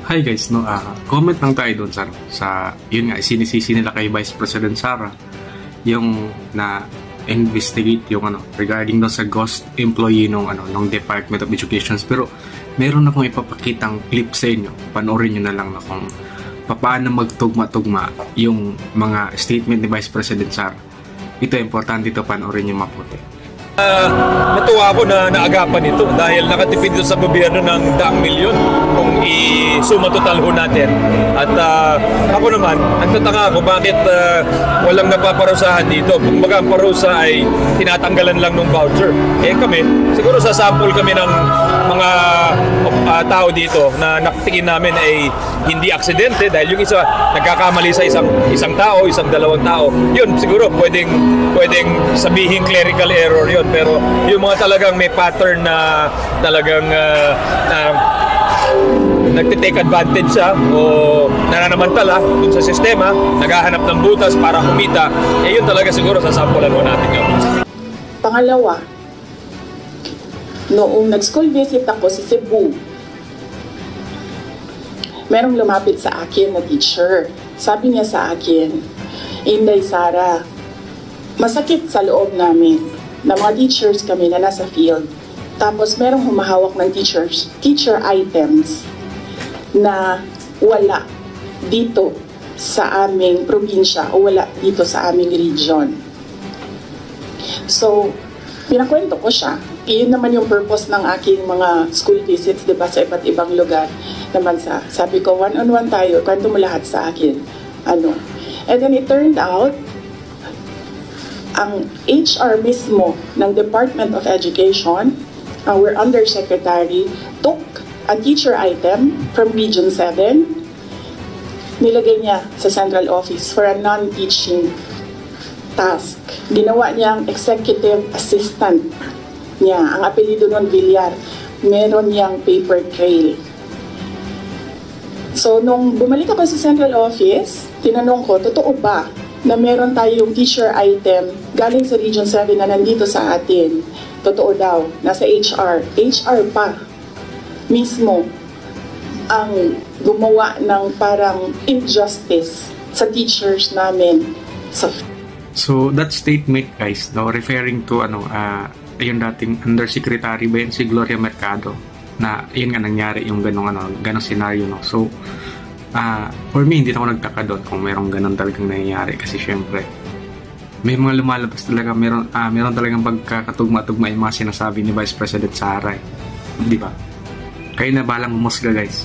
Hi guys, no, comment lang tayo doon sa yun nga, sinisisi nila kay Vice President Sara yung na investigate yung regarding doon sa ghost employee nung Department of Education. Pero meron akong ipapakitang clip sa inyo. Panoorin nyo na lang na kung paano magtugma-tugma yung mga statement ni Vice President Sara. Ito importante, ito panoorin nyo maputi. Natuwa ako na naagapan ito dahil nakatipid ito sa gobyerno ng daang milyon kung i-suma total ho natin. At ako naman, nagtataka ako bakit walang napaparusahan dito. Kung baga ang parusa ay tinatanggalan lang ng voucher. Kami, siguro sa sample kami ng mga tao dito na nakatingin namin ay hindi aksidente dahil yung isa nagkakamali sa isang tao, isang dalawang tao. Yun, siguro pwedeng sabihin clerical error yun. Pero yung mga talagang may pattern na talagang nagtitake advantage siya o nananamantala dun sa sistema, naghahanap ng butas para kumita, yun talaga siguro sasampulan mo natin yun. Pangalawa, noong nag-school visit ako sa Cebu, merong lumapit sa akin na teacher. Sabi niya sa akin, Inday Sara, masakit sa loob namin na mga teachers kami na nasa field. Tapos merong humahawak ng teacher items na wala dito sa aming probinsya o wala dito sa aming region. So, pinakwento ko siya. Iyon naman yung purpose ng aking mga school visits, diba, sa iba't ibang lugar naman sabi ko, one-on-one tayo, kwento mo lahat sa akin. And then it turned out, ang HR mismo ng Department of Education, our Undersecretary, took a teacher item from Region 7, nilagay niya sa central office for a non-teaching task. Ginawa niyang executive assistant niya. Ang apelido nun, Villar. Meron niyang paper trail. So, nung bumalik ako sa central office, tinanong ko, totoo ba na meron tayong teacher item galing sa Region 7 na nandito sa atin? Totoo daw, nasa HR. HR pa mismo ang gumawa ng parang injustice sa teachers namin. So that statement guys, referring to yung dating undersecretary ba yun, si Gloria Mercado, na yun nga nangyari yung ganong scenario, no? So for me, hindi na ako nagtaka doon kung merong ganun talagang nangyayari kasi syempre may mga lumalabas talaga, meron talagang pagkakatugma-tugma yung mga sinasabi ni Vice President Sara, di ba? Kayo na balang humusga guys.